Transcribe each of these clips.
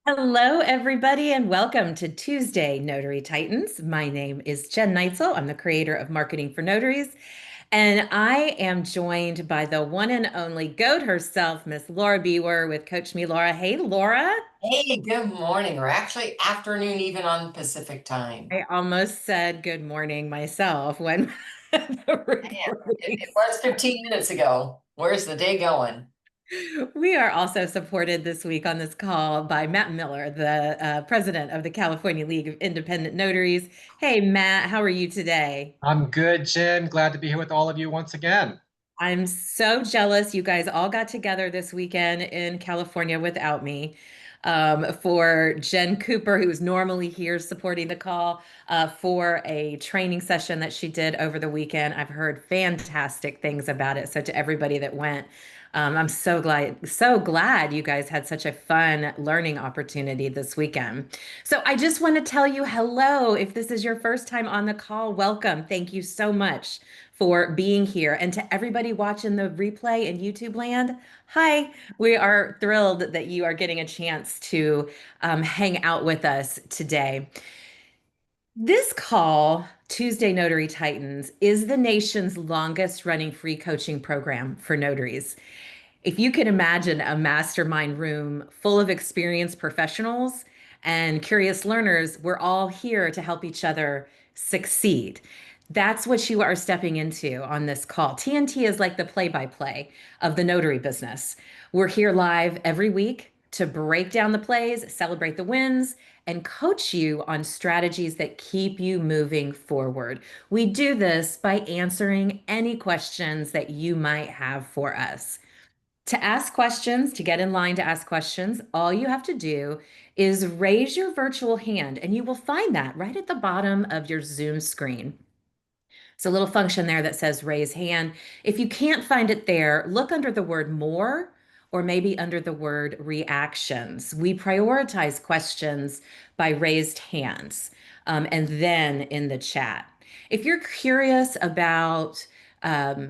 Hello, everybody, and welcome to Tuesday Notary Titans. My name is Jen Neitzel. I'm the creator of Marketing for Notaries, and I am joined by the one and only GOAT herself, Miss Laura Biewer with CoachMeLaura. Hey, Laura. Hey, good morning, or actually afternoon, even on Pacific time. I almost said good morning myself when the Damn, it recording. was 15 minutes ago. Where's the day going? We are also supported this week on this call by Matt Miller, the president of the California League of Independent Notaries. Hey, Matt, how are you today? I'm good, Jen. Glad to be here with all of you once again. I'm so jealous. You guys all got together this weekend in California without me. For Jen Cooper, who's normally here supporting the call, for a training session that she did over the weekend. I've heard fantastic things about it. So to everybody that went, I'm so glad you guys had such a fun learning opportunity this weekend. So I just want to tell you hello. If this is your first time on the call, welcome. Thank you so much for being here. And to everybody watching the replay in YouTube land, hi. We are thrilled that you are getting a chance to hang out with us today. This call, Tuesday Notary Titans, is the nation's longest running free coaching program for notaries. If you can imagine a mastermind room full of experienced professionals and curious learners, we're all here to help each other succeed. That's what you are stepping into on this call. TNT is like the play by play of the notary business. We're here live every week to break down the plays, celebrate the wins, and coach you on strategies that keep you moving forward. We do this by answering any questions that you might have for us. To ask questions, to get in line to ask questions, all you have to do is raise your virtual hand, and you will find that right at the bottom of your Zoom screen. It's a little function there that says raise hand. If you can't find it there, look under the word more or maybe under the word reactions. We prioritize questions by raised hands and then in the chat. If you're curious about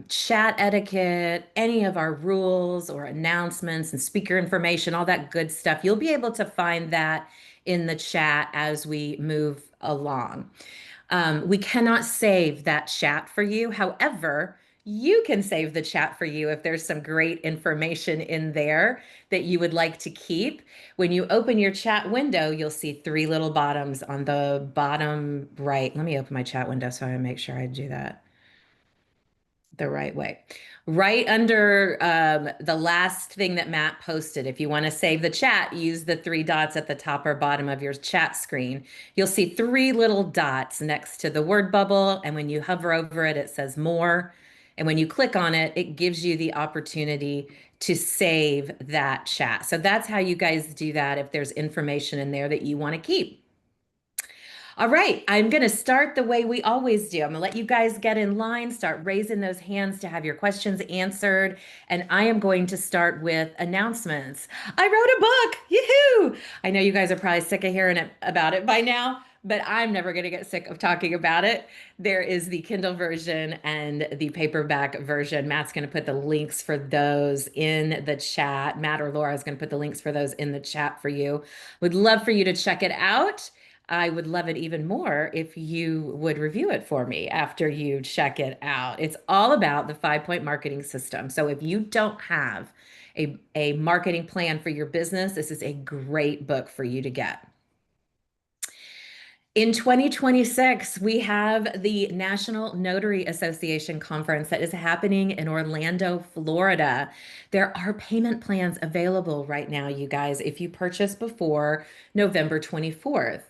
chat etiquette, any of our rules or announcements and speaker information, all that good stuff, you'll be able to find that in the chat as we move along. We cannot save that chat for you. However, you can save the chat for you if there's some great information in there that you would like to keep. When you open your chat window, you'll see three little bottoms on the bottom right. Let me open my chat window so I make sure I do that the right way. Right under the last thing that Matt posted, if you want to save the chat, use the three dots at the top or bottom of your chat screen. You'll see three little dots next to the word bubble. And when you hover over it, it says more. And when you click on it, it gives you the opportunity to save that chat. So that's how you guys do that if there's information in there that you want to keep. All right, I'm going to start the way we always do. I'm going to let you guys get in line, start raising those hands to have your questions answered. And I am going to start with announcements. I wrote a book. Yoo-hoo! I know you guys are probably sick of hearing about it by now, but I'm never going to get sick of talking about it. There is the Kindle version and the paperback version. Matt's going to put the links for those in the chat. Matt or Laura is going to put the links for those in the chat for you. Would love for you to check it out. I would love it even more if you would review it for me after you check it out. It's all about the 5 point marketing system. So if you don't have a marketing plan for your business, this is a great book for you to get. In 2026, we have the National Notary Association Conference that is happening in Orlando, Florida. There are payment plans available right now, you guys, if you purchase before November 24th.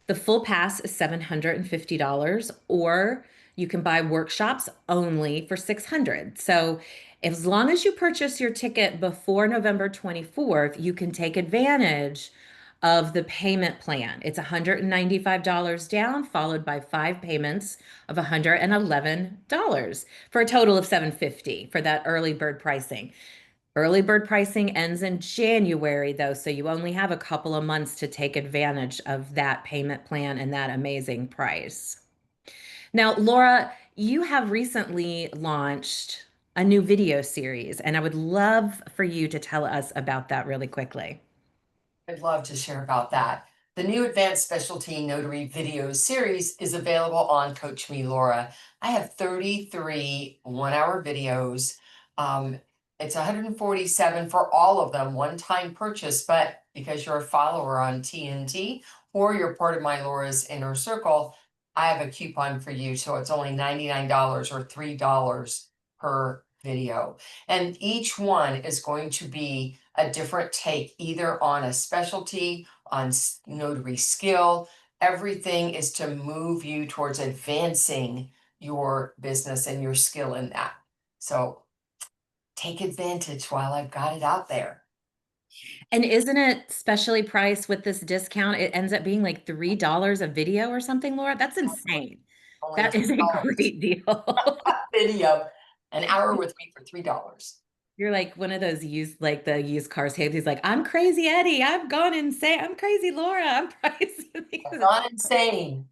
The full pass is $750, or you can buy workshops only for $600. So as long as you purchase your ticket before November 24th, you can take advantage of the payment plan. It's $195 down, followed by 5 payments of $111 for a total of $750 for that early bird pricing. Early bird pricing ends in January, though, so you only have a couple of months to take advantage of that payment plan and that amazing price. Now, Laura, you have recently launched a new video series, and I would love for you to tell us about that really quickly. I'd love to share about that. The new Advanced Specialty Notary video series is available on CoachMeLaura. I have 33 one-hour videos. It's 147 for all of them, one-time purchase, but because you're a follower on TNT or you're part of my Laura's Inner Circle, I have a coupon for you. So it's only $99 or $3 per video. And each one is going to be a different take, either on a specialty, on notary skill. Everything is to move you towards advancing your business and your skill in that. So take advantage while I've got it out there. And isn't it specially priced with this discount? It ends up being like $3 a video or something, Laura. That's insane. Only That is a $3 great deal. video, an hour with me for $3. You're like one of those used, like the used cars. Hey, he's like, I'm crazy, Eddie. I've gone insane. I'm crazy, Laura. I'm crazy. I've gone insane.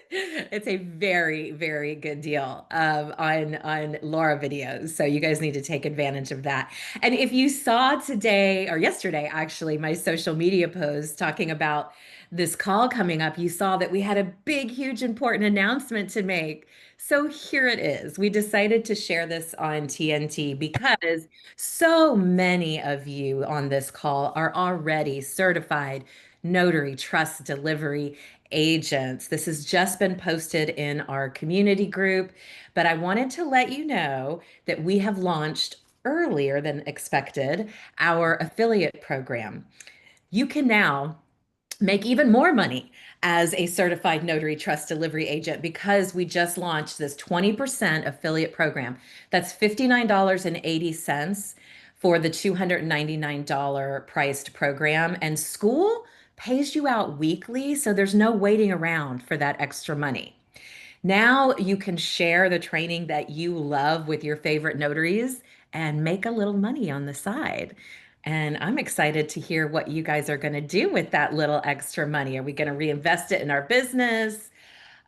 It's a very, very good deal on Laura videos. So you guys need to take advantage of that. And if you saw today or yesterday, actually, my social media post talking about this call coming up, you saw that we had a big, huge, important announcement to make. So here it is. We decided to share this on TNT because so many of you on this call are already certified notary trust delivery agents. This has just been posted in our community group, but I wanted to let you know that we have launched earlier than expected our affiliate program. You can now make even more money as a certified notary trust delivery agent because we just launched this 20% affiliate program. That's $59.80 for the $299 priced program. And school pays you out weekly, so there's no waiting around for that extra money. Now you can share the training that you love with your favorite notaries and make a little money on the side. And I'm excited to hear what you guys are going to do with that little extra money. Are we going to reinvest it in our business?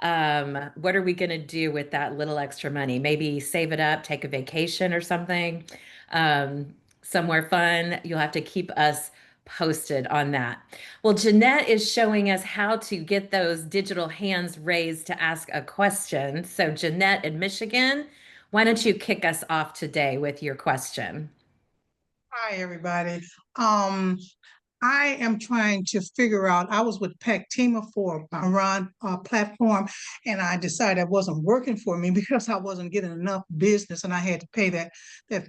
What are we going to do with that little extra money? Maybe save it up, take a vacation or something, um, somewhere fun. You'll have to keep us posted on that. Well, Jeanette is showing us how to get those digital hands raised to ask a question. So, Jeanette in Michigan, why don't you kick us off today with your question? Hi, everybody. Um, I am trying to figure out, I was with Pactima for a run platform, and I decided it wasn't working for me because I wasn't getting enough business and I had to pay that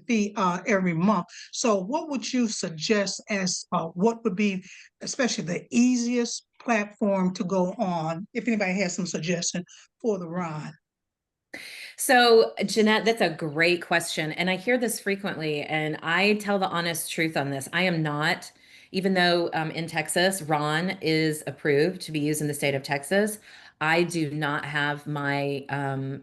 fee every month. So what would you suggest as what would be especially the easiest platform to go on, if anybody has some suggestion for the run? So, Jeanette, that's a great question. And I hear this frequently, and I tell the honest truth on this. I am not, even though in Texas, Ron is approved to be used in the state of Texas, I do not have my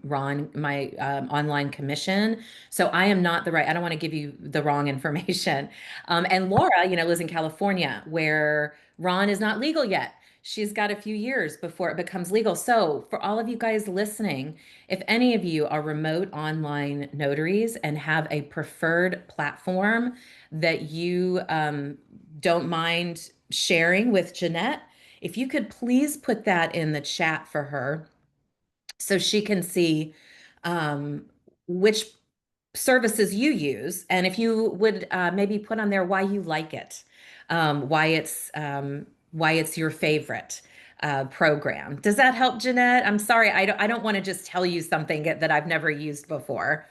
Ron, my online commission. So I am not the right, I don't want to give you the wrong information. And Laura, lives in California where Ron is not legal yet. She's got a few years before it becomes legal. So, for all of you guys listening, if any of you are remote online notaries and have a preferred platform that you don't mind sharing with Jeanette, if you could please put that in the chat for her so she can see um, which services you use, and if you would maybe put on there why you like it, why it's your favorite program. Does that help, Jeanette? I'm sorry, I don't want to just tell you something that I've never used before.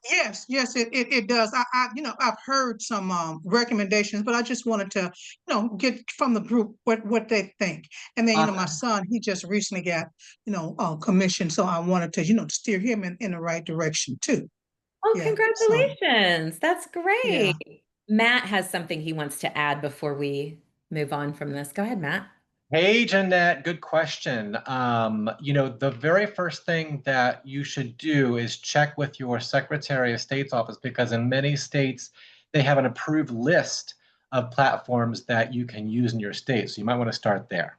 Yes, yes, it does. I've heard some recommendations, but I just wanted to, get from the group what they think. And then, my Awesome. son, he just recently got, commission, so I wanted to, steer him in the right direction too. Oh, Yeah. So congratulations. That's yeah. great. Matt has something he wants to add before we move on from this. Go ahead, Matt. Hey, Jeanette, good question. The very first thing that you should do is check with your Secretary of State's office because in many states, they have an approved list of platforms that you can use in your state. So you might want to start there.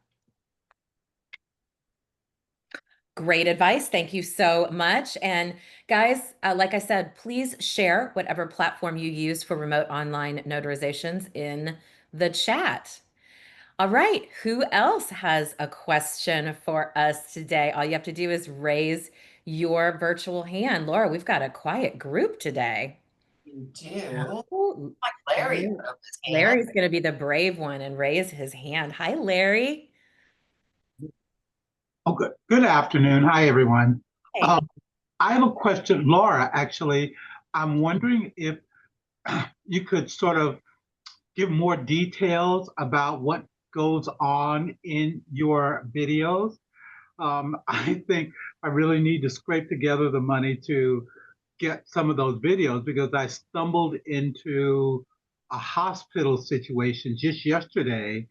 Great advice. Thank you so much. And guys, like I said, please share whatever platform you use for remote online notarizations in the chat. All right, who else has a question for us today? All you have to do is raise your virtual hand. Laura, we've got a quiet group today. You do. Oh, Like Larry Larry- put up his hand. Larry's going to be the brave one and raise his hand. Hi, Larry. Oh, good. Good afternoon. Hi, everyone. Hey. Um, I have a question, Laura, actually. I'm wondering if you could sort of give more details about what goes on in your videos. I think I really need to scrape together the money to get some of those videos because I stumbled into a hospital situation just yesterday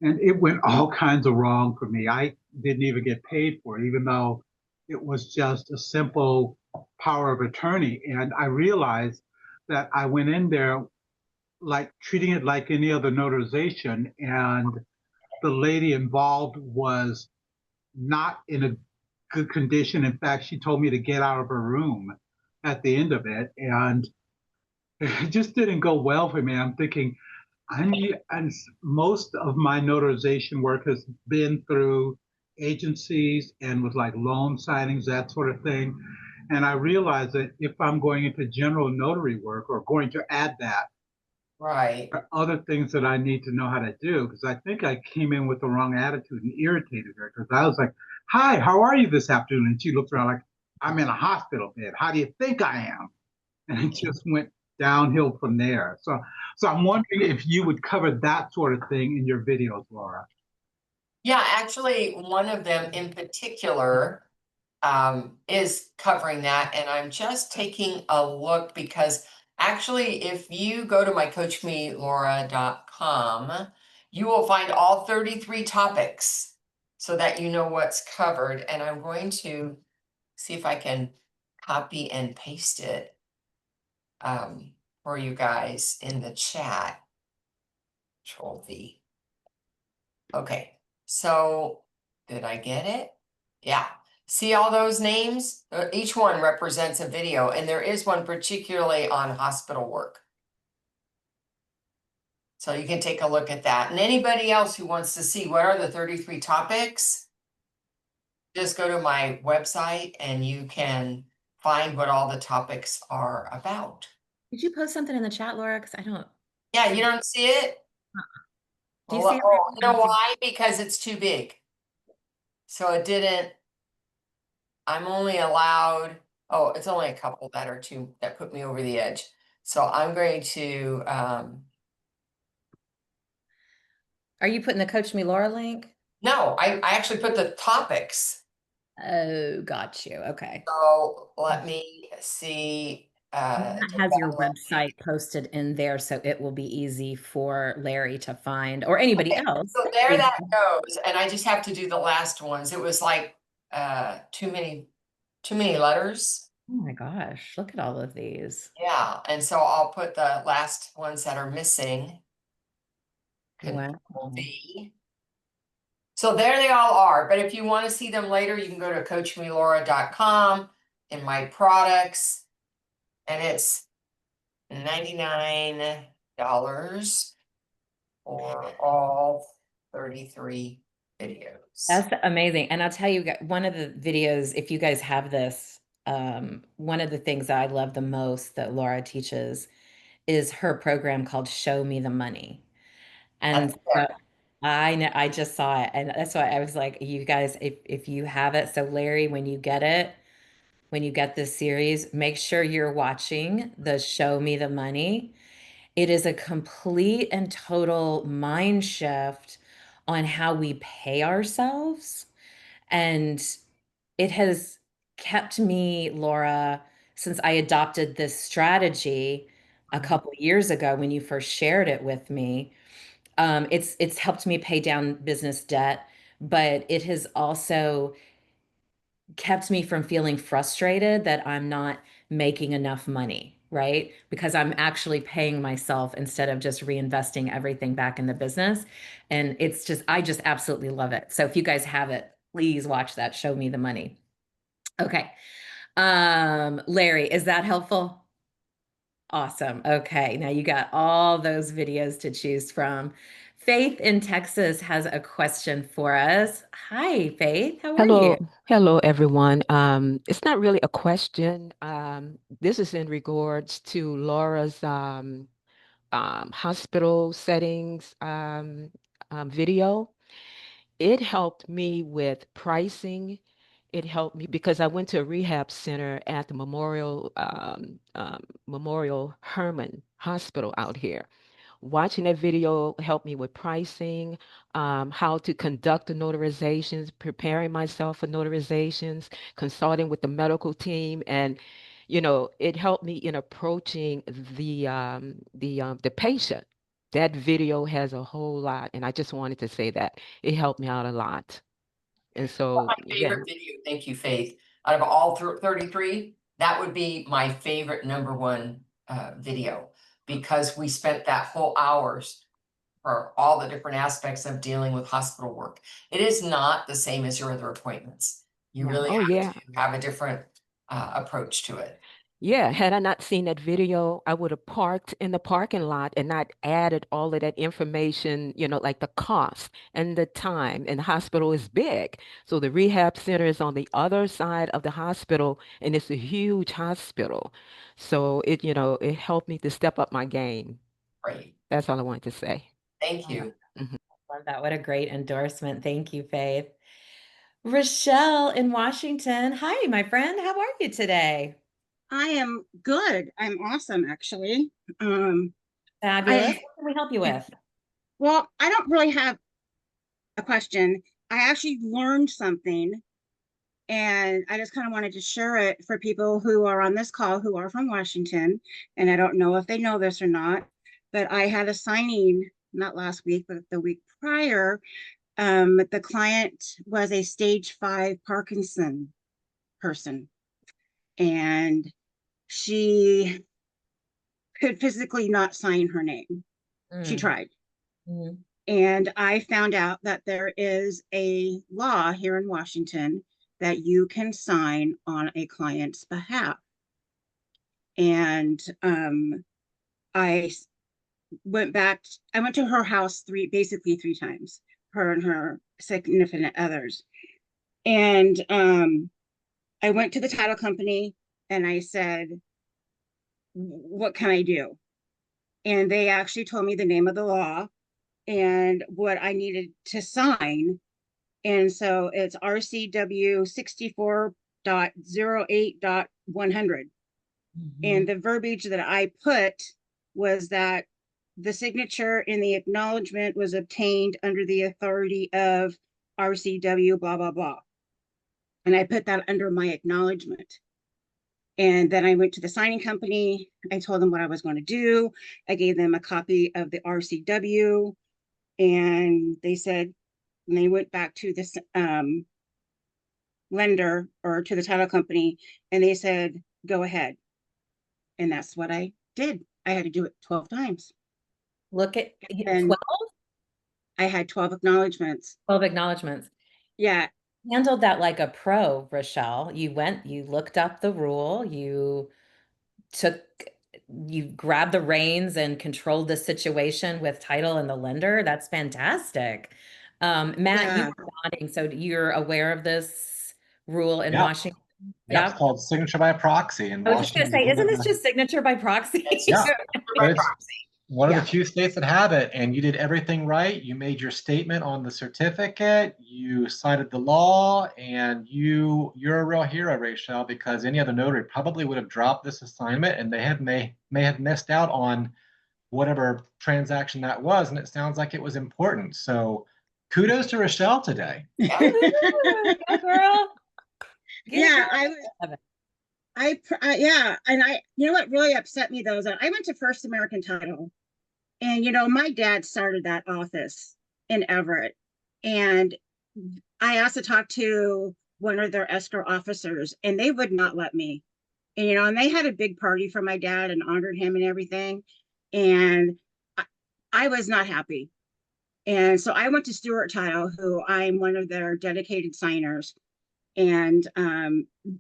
and it went all kinds of wrong for me. I didn't even get paid for it, even though it was just a simple power of attorney. And I realized that I went in there like treating it like any other notarization, and the lady involved was not in a good condition. In fact, she told me to get out of her room at the end of it, and it just didn't go well for me. I'm thinking, and most of my notarization work has been through agencies and with like loan signings, that sort of thing. And I realize that if I'm going into general notary work or going to add that, Right. there are other things that I need to know how to do because I think I came in with the wrong attitude and irritated her because I was like, "Hi, how are you this afternoon?" And she looked around like, "I'm in a hospital bed. How do you think I am?" And it just went downhill from there. So I'm wondering if you would cover that sort of thing in your videos, Laura. Yeah, actually, one of them in particular is covering that. And I'm just taking a look because actually, if you go to my CoachMeLaura.com, you will find all 33 topics so that you know what's covered. And I'm going to see if I can copy and paste it for you guys in the chat. Control V. Okay, so did I get it? Yeah. See all those names? Each one represents a video, and there is one particularly on hospital work. So you can take a look at that. And anybody else who wants to see what are the 33 topics, just go to my website and you can find what all the topics are about. Did you post something in the chat, Laura? Because I don't Yeah, you see. don't see it? Do you Well, see it? oh, you know why? Because it's too big. So it didn't, I'm only allowed, oh, it's only a couple that are too, that put me over the edge. So I'm going to, Are you putting the Coach Me Laura link? no, I actually put the topics. Oh, got you. Okay. So let me see. That has your website posted in there, so it will be easy for Larry to find or anybody Okay, else. so there that goes, and I just have to do the last ones. It was like too many letters. Oh my gosh, look at all of these. Yeah, and so I'll put the last ones that are missing. Wow. Control V. So there they all are. But if you want to see them later, you can go to CoachMeLaura.com in my products, and it's $99 for all 33 videos. That's amazing. And I'll tell you, one of the videos, if you guys have this, one of the things that I love the most that Laura teaches is her program called Show Me the Money. That's And so there. I know I just saw it, and that's why I was like, you guys, if you have it, so Larry, when you get it, when you get this series, make sure you're watching the Show Me the Money. It is a complete and total mind shift on how we pay ourselves. And it has kept me, Laura, since I adopted this strategy a couple years ago when you first shared it with me. It's helped me pay down business debt, but it has also kept me from feeling frustrated that I'm not making enough money, right? Because I'm actually paying myself instead of just reinvesting everything back in the business. And it's just, I just absolutely love it. So if you guys have it, please watch that. Show Me the Money. Okay. Larry, is that helpful? Awesome. Okay. Now you got all those videos to choose from. Faith in Texas has a question for us. Hi, Faith. How are you? Hello everyone. It's not really a question. This is in regards to Laura's hospital settings video. It helped me with pricing. It helped me because I went to a rehab center at the Memorial Hermann Hospital out here. Watching that video helped me with pricing, how to conduct the notarizations, preparing myself for notarizations, consulting with the medical team, and it helped me in approaching the patient. That video has a whole lot, and I just wanted to say that it helped me out a lot. And so, My yeah. favorite video, thank you, Faith. Out of all 33, that would be my favorite #1 video, because we spent that whole hours for all the different aspects of dealing with hospital work. It is not the same as your other appointments. You really Oh, have yeah. to have a different approach to it. Yeah, had I not seen that video, I would have parked in the parking lot and not added all of that information, like the cost and the time. And the hospital is big. So the rehab center is on the other side of the hospital, and it's a huge hospital. So it helped me to step up my game. Great. That's all I wanted to say. Thank you. Love that. What a great endorsement. Thank you, Faith. Rochelle in Washington. Hi, my friend. How are you today? I am good. I'm awesome, actually. Fabulous. I What can we help you with? well, I don't really have a question. I actually learned something, and I just kind of wanted to share it for people who are on this call who are from Washington. And I don't know if they know this or not, but I had a signing not last week, but the week prior. The client was a stage 5 Parkinson person, and she could physically not sign her name. She tried. Mm. And I found out that there is a law here in Washington that you can sign on a client's behalf. And I went to her house basically three times, her and her significant others. And I went to the title company and I said, what can I do? And they actually told me the name of the law and what I needed to sign. And so it's RCW 64.08.100. And the verbiage that I put was that the signature in the acknowledgement was obtained under the authority of RCW, blah, blah, blah. And I put that under my acknowledgement. And then I went to the signing company. I told them what I was going to do. I gave them a copy of the RCW. And they said, and they went back to this lender or to the title company, and they said, go ahead. And that's what I did. I had to do it 12 times. Look at And 12? I had 12 acknowledgements. 12 acknowledgements. Yeah. Handled that like a pro, Rochelle. You looked up the rule, you grabbed the reins and controlled the situation with title and the lender. That's fantastic. Matt, you Yeah. were nodding, so you're aware of this rule in Yeah. Washington? Yeah, it's called signature by proxy in I was just going to say, isn't this just signature by proxy? Yeah, but it's Proxy. one of Yeah. the few states that have it, and you did everything right. You made your statement on the certificate, you cited the law, and you're a real hero, Rachel, because any other notary probably would have dropped this assignment, and they may have missed out on whatever transaction that was, and it sounds like it was important. So kudos to Rochelle today. Go girl. Get it, Yeah, girl. yeah, and you know what really upset me though is that I went to First American Title, and my dad started that office in Everett, and I asked to talk to one of their escrow officers, and they would not let me. And and they had a big party for my dad and honored him and everything, and I was not happy. And so I went to Stewart Title, who I'm one of their dedicated signers, and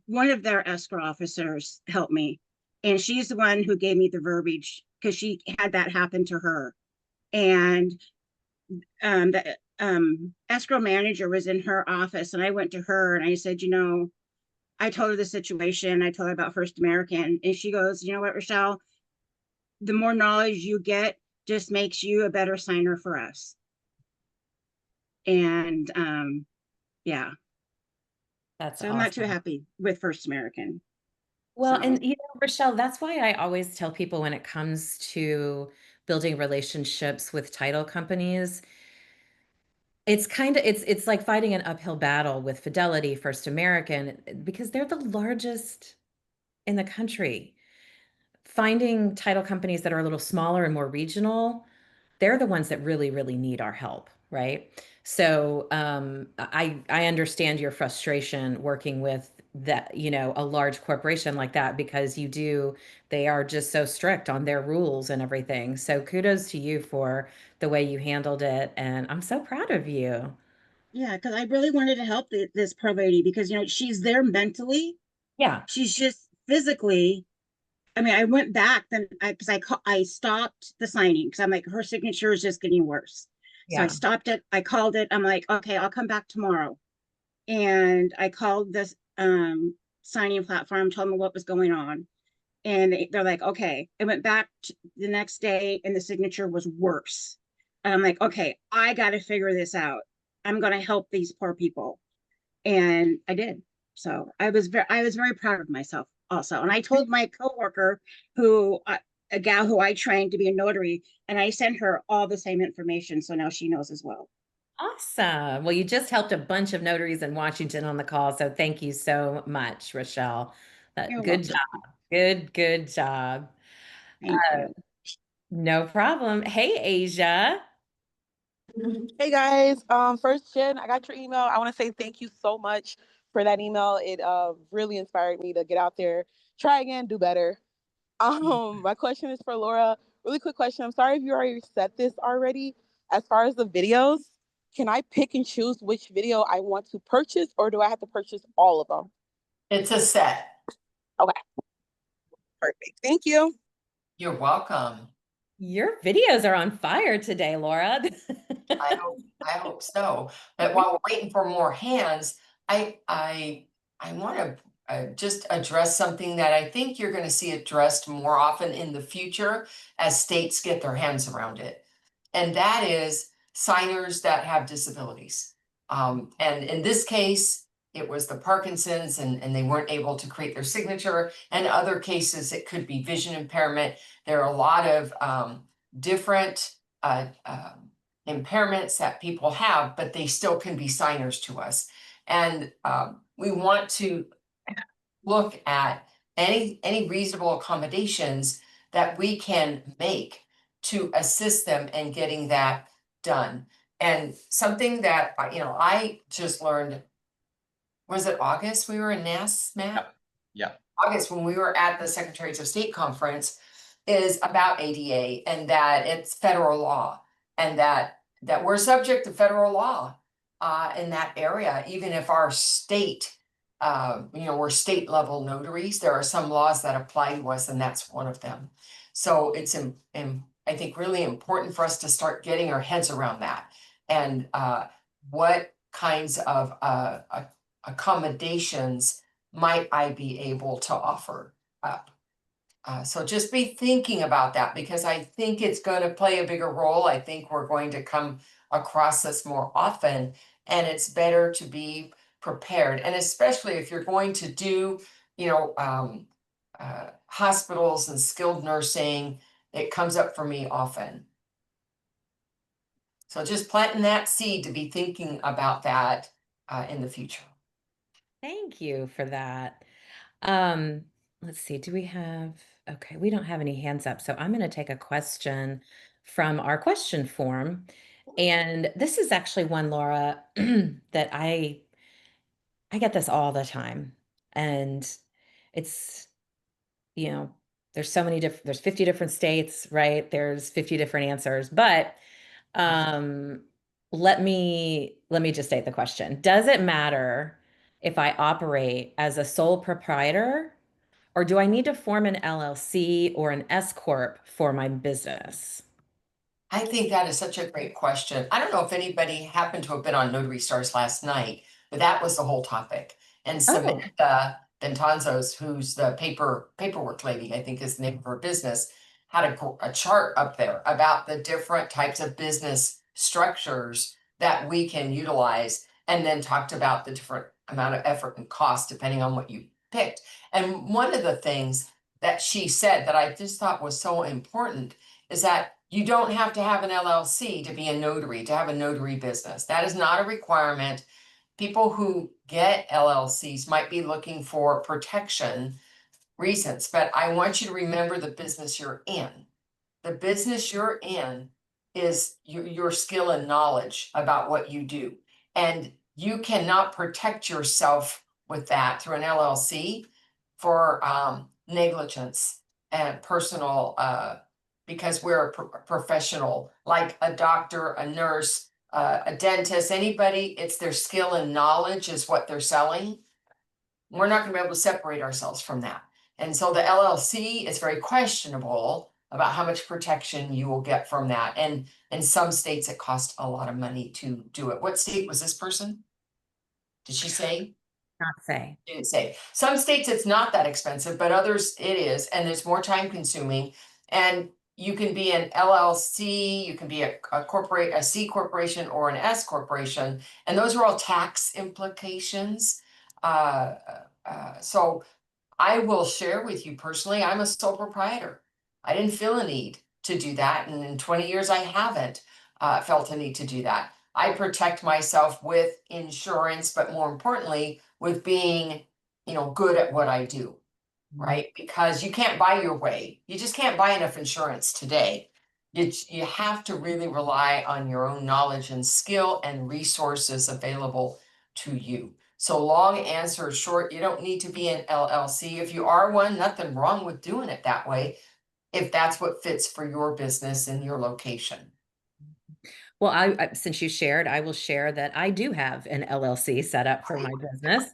one of their escrow officers helped me. And she's the one who gave me the verbiage because she had that happen to her. And the escrow manager was in her office, and I went to her and I said, I told her the situation. I told her about First American, and she goes, you know what, Rochelle, the more knowledge you get just makes you a better signer for us. And yeah, That's so I'm not too awesome. happy with First American. Well, So and Rochelle, that's why I always tell people when it comes to building relationships with title companies, it's like fighting an uphill battle with Fidelity, First American, because they're the largest in the country. Finding title companies that are a little smaller and more regional, they're the ones that really, really need our help, right? So I understand your frustration working with that, a large corporation like that because they are just so strict on their rules and everything. So kudos to you for the way you handled it, and I'm so proud of you. yeah, because I really wanted to help this poor lady because she's there mentally. Yeah, She's just physically. I mean, I went back then because I stopped the signing because I'm like, her signature is just getting worse. So I yeah. stopped it. I called it. I'm like, okay, I'll come back tomorrow. And I called this signing platform, told them what was going on. And they're like, okay. I went back the next day and the signature was worse. And I'm like, okay, I got to figure this out. I'm going to help these poor people. And I did. So I was very proud of myself also. And I told my coworker a gal who I trained to be a notary, and I sent her all the same information. So now she knows as well. Awesome. Well, you just helped a bunch of notaries in Washington on the call, so thank you so much, Rochelle. You're Good welcome. job. Good job. Thank you. No problem. Hey, Asia. Hey guys, first Jen, I got your email. I want to say thank you so much for that email. It really inspired me to get out there, try again, do better. My question is for Laura. Really quick question. I'm sorry if you already said this already. As far as the videos, can I pick and choose which video I want to purchase, or do I have to purchase all of them? It's a set. Okay, perfect. Thank you. You're welcome. Your videos are on fire today, Laura. I hope so. But while we're waiting for more hands, I want to just address something that I think you're going to see addressed more often in the future as states get their hands around it. And that is signers that have disabilities. And in this case, it was the Parkinson's and they weren't able to create their signature. And other cases, it could be vision impairment. There are a lot of different impairments that people have, but they still can be signers to us. And we want to look at any reasonable accommodations that we can make to assist them in getting that done. And something that I just learned, was it August we were in NAS, Matt? Yeah. August, when we were at the Secretaries of State conference, is about ADA and that it's federal law and that we're subject to federal law in that area, even if our state, we're state level notaries. There are some laws that apply to us, and that's one of them. So it's I think really important for us to start getting our heads around that and what kinds of accommodations might I be able to offer up. So just be thinking about that because I think it's going to play a bigger role. I think we're going to come across this more often, and it's better to be prepared. And especially if you're going to do, hospitals and skilled nursing, it comes up for me often. So just planting that seed to be thinking about that in the future. Thank you for that. Let's see, okay, we don't have any hands up, so I'm going to take a question from our question form. And this is actually one, Laura, that I get this all the time. And it's, you know, there's 50 different states, right? There's 50 different answers, but um, let me just state the question. Does it matter if I operate as a sole proprietor or do I need to form an LLC or an S corp for my business? I think that is such a great question. I don't know if anybody happened to have been on Notary Stars last night, but that was the whole topic. And Oh, Samantha Bentanzos, who's the paperwork lady, I think is the name of her business, had a chart up there about the different types of business structures that we can utilize, and then talked about the different amount of effort and cost depending on what you picked. And one of the things that she said that I just thought was so important is that you don't have to have an LLC to be a notary, to have a notary business. That is not a requirement. People who get LLCs might be looking for protection reasons, but I want you to remember the business you're in. The business you're in is your skill and knowledge about what you do. And you cannot protect yourself with that through an LLC for negligence and personal because we're a professional, like a doctor, a nurse, a dentist, anybody, it's their skill and knowledge is what they're selling. We're not gonna be able to separate ourselves from that. And so the LLC is very questionable about how much protection you will get from that. And in some states, it costs a lot of money to do it. What state was this person? Did she say? not say. Didn't say. Some states it's not that expensive, but others it is, and it's more time consuming. And you can be an LLC, you can be a C corporation or an S corporation, and those are all tax implications. So I will share with you personally, I'm a sole proprietor. I didn't feel a need to do that, and in 20 years I haven't felt a need to do that. I protect myself with insurance, but more importantly, with being, good at what I do, right? Because you can't buy your way. You just can't buy enough insurance today. You have to really rely on your own knowledge and skill and resources available to you. So long answer short, you don't need to be an LLC. If you are one, nothing wrong with doing it that way, if that's what fits for your business and your location. Well, since you shared, I will share that I do have an LLC set up for my business.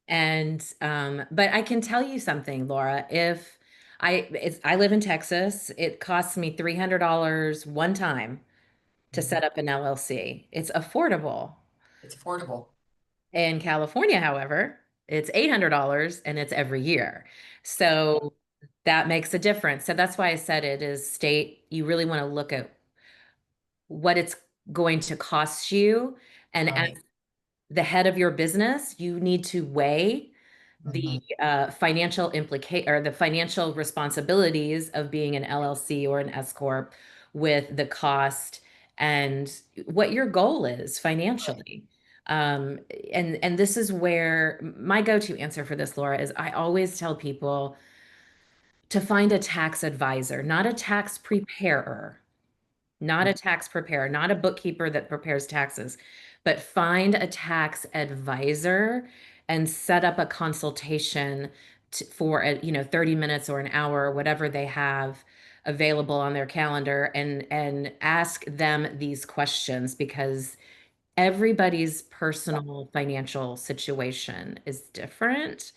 And but I can tell you something, Laura, if I live in Texas, it costs me $300 one time to set up an LLC. It's affordable. It's affordable. In California, however, it's $800 and it's every year. So that makes a difference. So that's why I said it is state, you really want to look at what it's going to cost you. And as Right. the head of your business, you need to weigh the Mhm. financial or the financial responsibilities of being an LLC or an S corp with the cost and what your goal is financially. Um, and this is where my go-to answer for this, Laura, is I always tell people to find a tax advisor, not a tax preparer, not a tax preparer, not a bookkeeper that prepares taxes, but find a tax advisor and set up a consultation for 30 minutes or an hour, whatever they have available on their calendar, and ask them these questions because everybody's personal financial situation is different.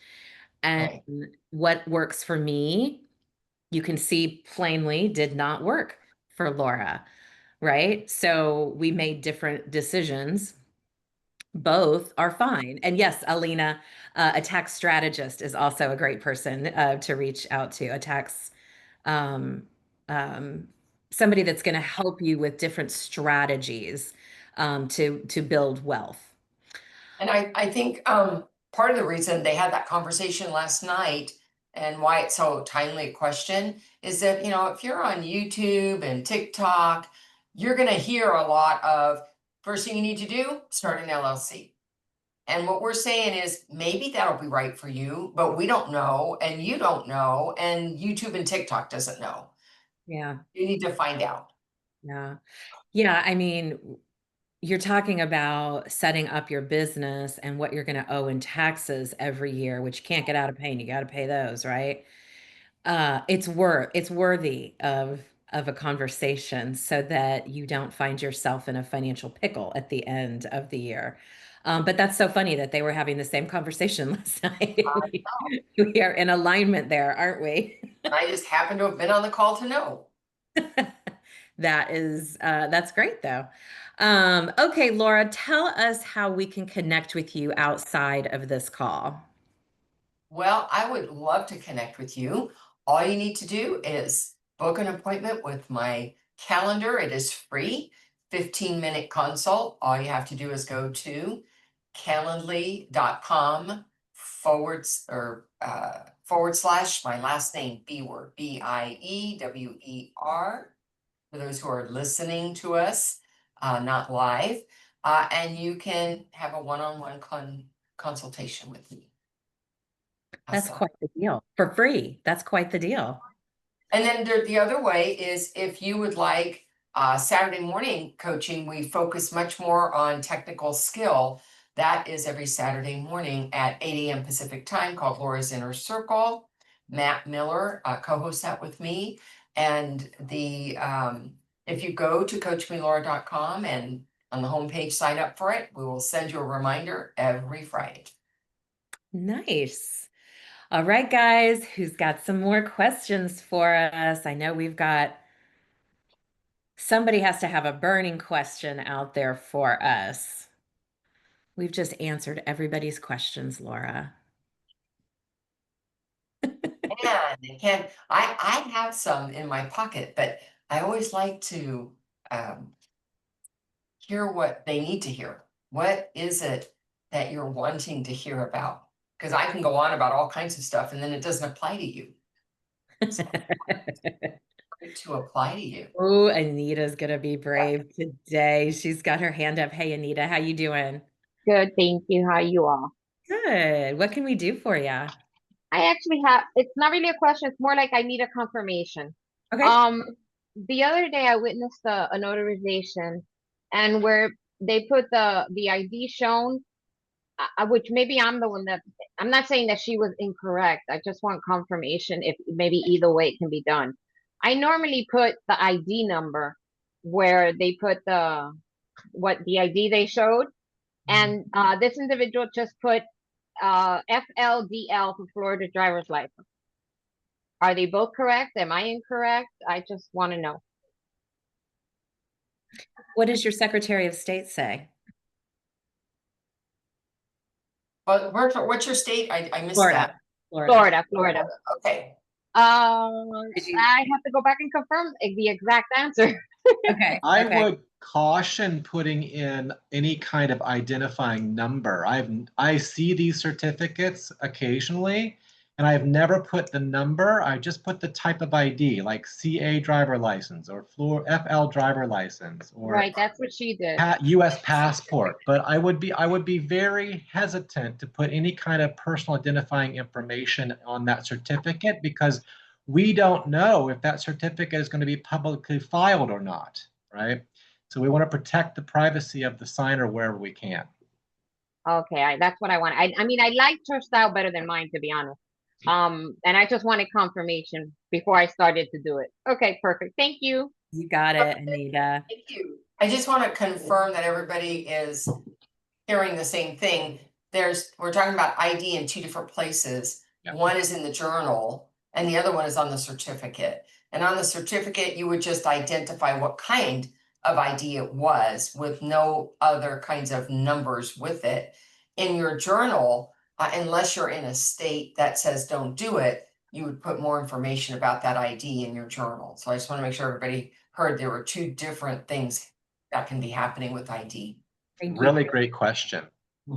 And Right. what works for me, you can see plainly did not work for Laura, right? So we made different decisions. Both are fine. And yes, Alina, a tax strategist is also a great person to reach out to, a tax um, um, somebody that's going to help you with different strategies to build wealth. And I think part of the reason they had that conversation last night and why it's so timely a question is that, if you're on YouTube and TikTok, you're going to hear a lot of first thing you need to do, start an LLC. And what we're saying is maybe that'll be right for you, but we don't know, and you don't know, and YouTube and TikTok doesn't know. Yeah, You need to find out. yeah, yeah. I mean, you're talking about setting up your business and what you're going to owe in taxes every year, which you can't get out of paying. You got to pay those, right? It's worthy of a conversation so that you don't find yourself in a financial pickle at the end of the year. But that's so funny that they were having the same conversation last night. We are in alignment there, aren't we? I just happen to have been on the call to know. That's great though. Okay, Laura, tell us how we can connect with you outside of this call. Well, I would love to connect with you. All you need to do is book an appointment with my calendar. It is free, 15-minute consult. All you have to do is go to calendly.com forward slash my last name, Biewer, Biewer, for those who are listening to us, not live. And you can have a one-on-one consultation with me. That's quite the deal. For free. That's quite the deal. And then the other way is if you would like Saturday morning coaching, we focus much more on technical skill. That is every Saturday morning at 8 a.m. Pacific time, called Laura's Inner Circle. Matt Miller co-hosts that with me. And if you go to CoachMeLaura.com and on the homepage sign up for it, we will send you a reminder every Friday. Nice. All right, guys, who's got some more questions for us? I know somebody has to have a burning question out there for us. We've just answered everybody's questions, Laura. I have some in my pocket, but I always like to hear what they need to hear. What is it that you're wanting to hear about? Because I can go on about all kinds of stuff and then it doesn't apply to you. So to apply to you. Oh, Anita's gonna be brave today. She's got her hand up. Hey, Anita, how you doing? Good, thank you. How are you all? Good. What can we do for you? I actually have, it's not really a question, it's more like I need a confirmation. Okay. The other day I witnessed a notarization and where they put the ID shown, which maybe I'm the one that, I'm not saying that she was incorrect. I just want confirmation if maybe either way it can be done. I normally put the ID number where they put the ID they showed. And this individual just put FLDL for Florida driver's license. Are they both correct? Am I incorrect? I just want to know. What does your Secretary of State say? But what's your state? I missed Florida. that. Florida. Okay. I have to go back and confirm the exact answer. Okay. I would caution putting in any kind of identifying number. I see these certificates occasionally, and I've never put the number. I just put the type of ID, like CA driver license or FL driver license, or right. That's what she did. U.S. passport. But I would be very hesitant to put any kind of personal identifying information on that certificate, because we don't know if that certificate is going to be publicly filed or not, right? So we want to protect the privacy of the signer wherever we can. Okay, that's what I want. I mean, I liked her style better than mine, to be honest. And I just wanted confirmation before I started to do it. Okay, perfect. Thank you. You got it, Anita. Thank you. I just want to confirm that everybody is hearing the same thing. We're talking about ID in two different places. Yep. One is in the journal and the other one is on the certificate. And on the certificate, you would just identify what kind of ID it was with no other kinds of numbers with it. In your journal, unless you're in a state that says don't do it, you would put more information about that ID in your journal. So I just want to make sure everybody heard there were two different things that can be happening with ID. Really great question.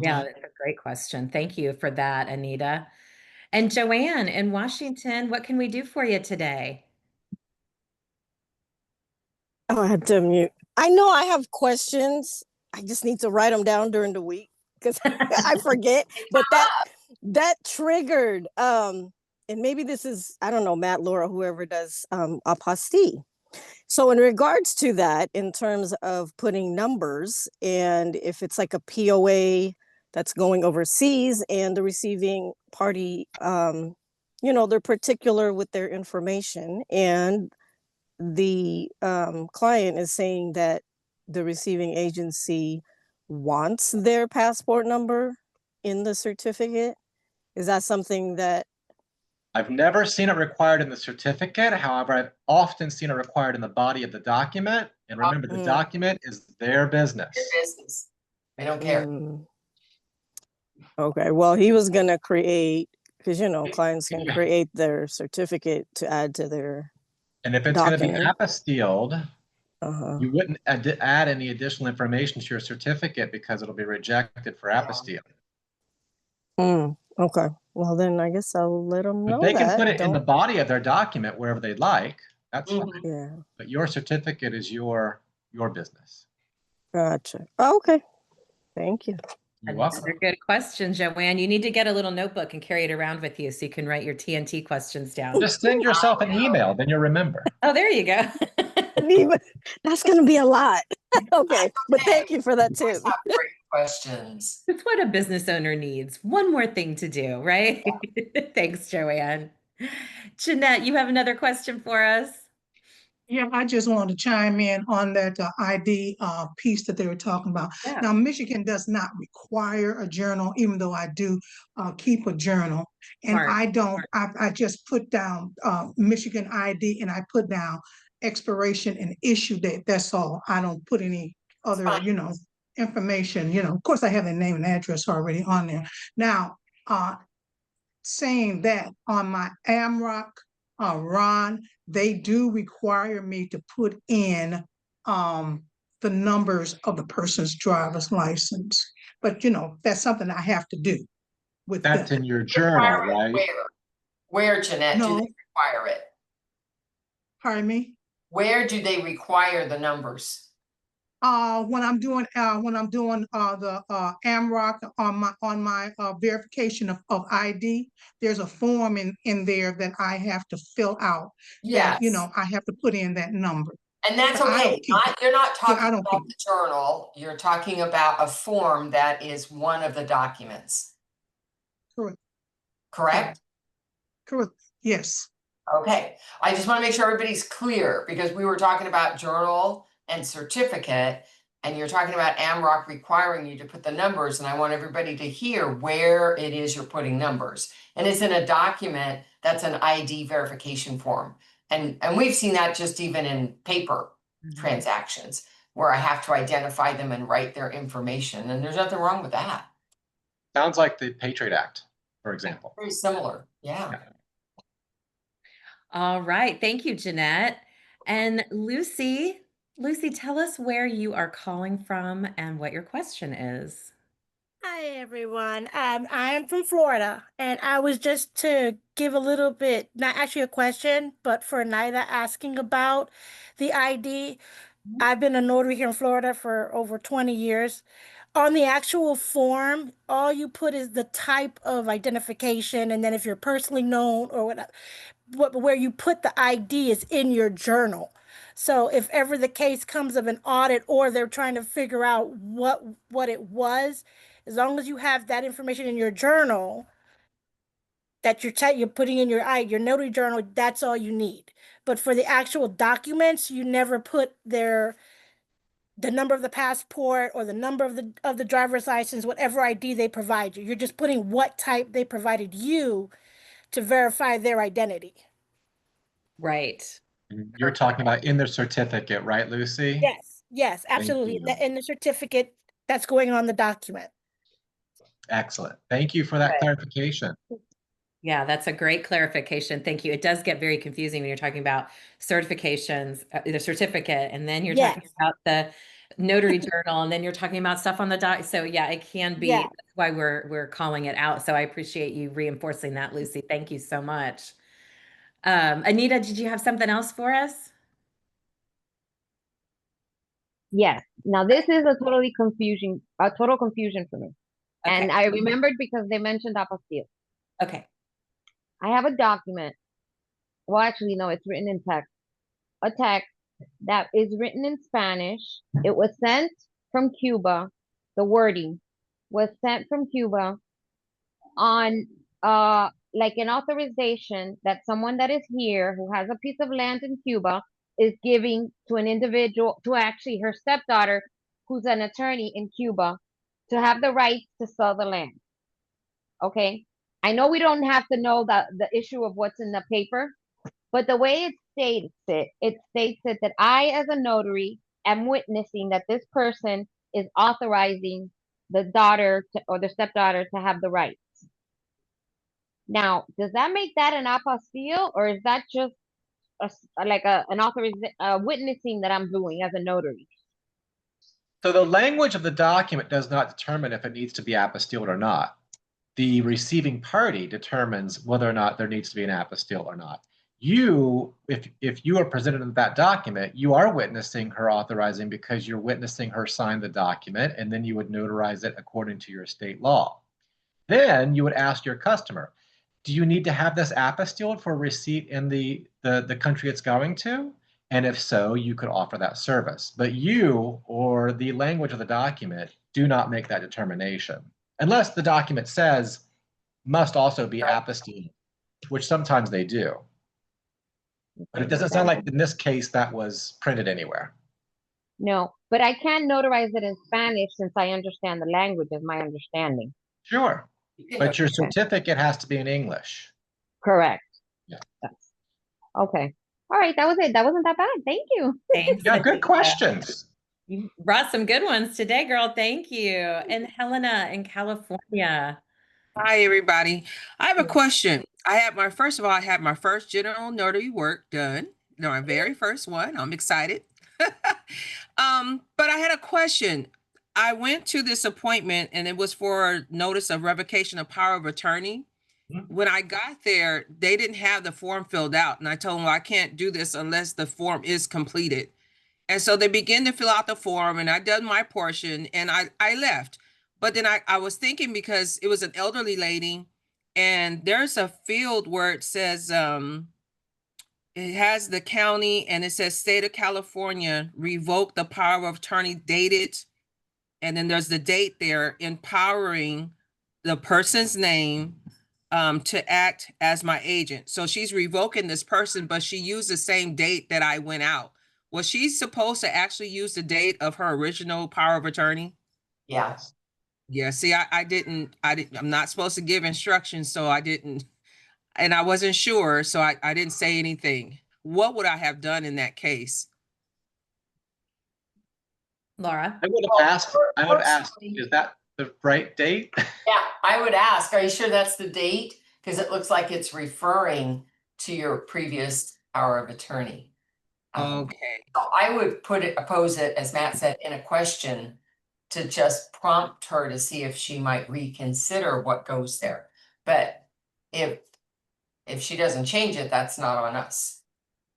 Yeah, that's a great question. Thank you for that, Anita. And Joanne in Washington, what can we do for you today? Oh, I had to mute. I know I have questions. I just need to write them down during the week because I forget. But that triggered. And maybe this is, I don't know, Matt, Laura, whoever does apostille. So in regards to that, in terms of putting numbers, and if it's like a POA that's going overseas and the receiving party, they're particular with their information, and the client is saying that the receiving agency wants their passport number in the certificate? Is that something that I've never seen it required in the certificate. However, I've often seen it required in the body of the document. And remember, the document is their business. Their business. They don't care. Okay, well, he was gonna create, because clients can create their certificate to add to their And if it's going to be document. apostilled, you wouldn't add any additional information to your certificate because it'll be rejected for apostille. Okay, well then I guess I'll let them But know they can that. put it in the body of their document wherever they'd like. That's fine. Yeah, But your certificate is your business. gotcha. Okay, thank you. You're welcome. Another good question, Joanne. You need to get a little notebook and carry it around with you so you can write your TNT questions down. Just send yourself an email, then you'll remember. Oh, there you go. That's gonna be a lot. Okay, but thank you for that too. Have great questions. That's what a business owner needs. One more thing to do, right? Thanks, Joanne. Jeanette, you have another question for us? Yeah, I just wanted to chime in on that ID piece that they were talking about. Yeah. Now, Michigan does not require a journal, even though I do keep a journal. And Smart. I don't, I just put down Michigan ID and I put down expiration and issue date. That's all. I don't put any other, information. Of course, I have the name and address already on there. Now, saying that on my AMROC, Ron, they do require me to put in the numbers of the person's driver's license. But that's something I have to do with That's them. in your journal, right? Where, Jeanette, do No. they require it? Pardon me? Where do they require the numbers? When I'm doing the AMROC on my verification of ID, there's a form in there that I have to fill out. Yes. That, I have to put in that number. And that's But I okay. don't keep You're not talking I don't about keep the journal. You're talking about a form that is one of the documents. Correct. Correct? Correct. Yes. Okay. I just want to make sure everybody's clear because we were talking about journal and certificate, and you're talking about AMROC requiring you to put the numbers, and I want everybody to hear where it is you're putting numbers. And it's in a document that's an ID verification form. And we've seen that just even in paper transactions where I have to identify them and write their information, and there's nothing wrong with that. Sounds like the Patriot Act, for example. Very similar. Yeah. All right. Thank you, Jeanette. And Lucy, tell us where you are calling from and what your question is. Hi, everyone. I am from Florida, and I was just to give a little bit, not actually a question, but for Nida asking about the ID. I've been a notary here in Florida for over 20 years. On the actual form, all you put is the type of identification, and then if you're personally known or where you put the ID is in your journal. So if ever the case comes of an audit or they're trying to figure out what it was, as long as you have that information in your journal that you're putting in your notary journal, that's all you need. But for the actual documents, you never put the number of the passport or the number of the driver's license, whatever ID they provide you. You're just putting what type they provided you to verify their identity. Right. You're talking about in the certificate, right, Lucy? Yes, absolutely. you. In the certificate that's going on the document. Excellent. Thank you for that clarification. Yeah, that's a great clarification. Thank you. It does get very confusing when you're talking about certifications, the certificate, and then you're talking about the notary journal, and then you're talking about stuff on the doc. So yeah, it can be. That's why we're calling it out. So I appreciate you reinforcing that, Lucy. Thank you so much. Anita, did you have something else for us? Yes. Now this is a total confusion for me. Okay. And I remembered because they mentioned apostille. Okay. I have a document. Well, actually, no, it's written in text. A text that is written in Spanish. It was sent from Cuba. The wording was sent from Cuba on like an authorization that someone that is here who has a piece of land in Cuba is giving to an individual, to actually her stepdaughter, who's an attorney in Cuba to have the right to sell the land. Okay. I know we don't have to know the issue of what's in the paper, but the way it states it that I, as a notary, am witnessing that this person is authorizing the daughter or the stepdaughter to have the rights. Now, does that make that an apostille, or is that just an witnessing that I'm doing as a notary? So the language of the document does not determine if it needs to be apostilled or not. The receiving party determines whether or not there needs to be an apostille or not. You, if you are presented with that document, you are witnessing her authorizing because you're witnessing her sign the document, and then you would notarize it according to your state law. Then you would ask your customer, do you need to have this apostilled for receipt in the country it's going to? And if so, you could offer that service. But you or the language of the document do not make that determination, unless the document says must also be apostilled, which sometimes they do. But it doesn't sound like in this case that was printed anywhere. No, but I can notarize it in Spanish since I understand the language, is my understanding. Sure. But your certificate has to be in English. Correct. Yeah. Yes. Okay. All right. That was it. That wasn't that bad. Thank you. Thanks. Yeah, good questions. You brought some good ones today, girl. Thank you. And Helena in California. Hi, everybody. I have a question. I had my first general notary work done. My very first one. I'm excited. But I had a question. I went to this appointment and it was for notice of revocation of power of attorney. When I got there, they didn't have the form filled out. And I told them, well, I can't do this unless the form is completed. And so they began to fill out the form and I done my portion and I left. But then I was thinking, because it was an elderly lady and there's a field where it says, it has the county and it says state of California, revoke the power of attorney dated. And then there's the date there, empowering the person's name to act as my agent. So she's revoking this person, but she used the same date that I went out. Was she supposed to actually use the date of her original power of attorney? Yeah. Yeah, see, I'm not supposed to give instructions, so I didn't, and I wasn't sure, so I didn't say anything. What would I have done in that case? Laura? I would have asked, is that the right date? Yeah, I would ask, are you sure that's the date? Because it looks like it's referring to your previous power of attorney. Okay. So I would oppose it, as Matt said, in a question to just prompt her to see if she might reconsider what goes there. But if she doesn't change it, that's not on us.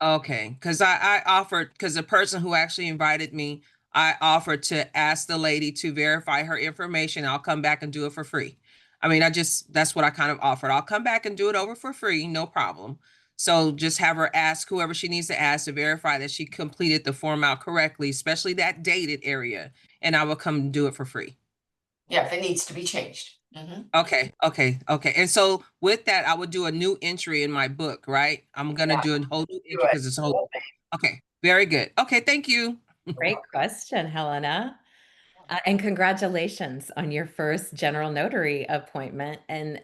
Okay, because I offered, because the person who actually invited me, I offered to ask the lady to verify her information. I'll come back and do it for free. I mean, that's what I kind of offered. I'll come back and do it over for free, no problem. So just have her ask whoever she needs to ask to verify that she completed the form out correctly, especially that dated area, and I will come do it for free. Yeah, if it needs to be changed. Okay. And so with that, I would do a new entry in my book, right? I'm going to do a whole new entry because it's a whole. Okay, very good. Okay, thank you. Great question, Helena. And congratulations on your first general notary appointment. And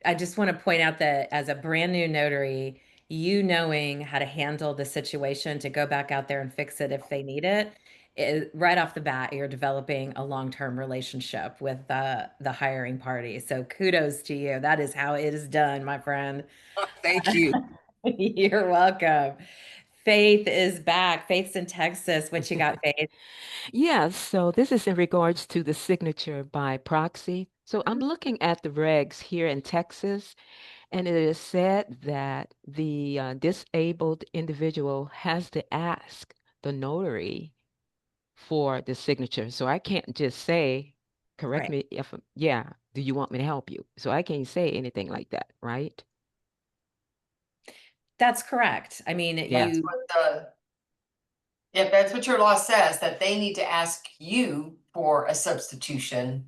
I just want to point out that as a brand new notary, you knowing how to handle the situation to go back out there and fix it if they need it, right off the bat, you're developing a long-term relationship with the hiring party. So kudos to you. That is how it is done, my friend. Thank you. You're welcome. Faith is back. Faith's in Texas. What you got, Faith? Yeah, so this is in regards to the signature by proxy. So I'm looking at the regs here in Texas, and it is said that the disabled individual has to ask the notary for the signature. So I can't just say, correct Right. me if, yeah, do you want me to help you? So I can't say anything like that, right? That's correct. I mean, Yeah. If that's what your law says, that they need to ask you for a substitution,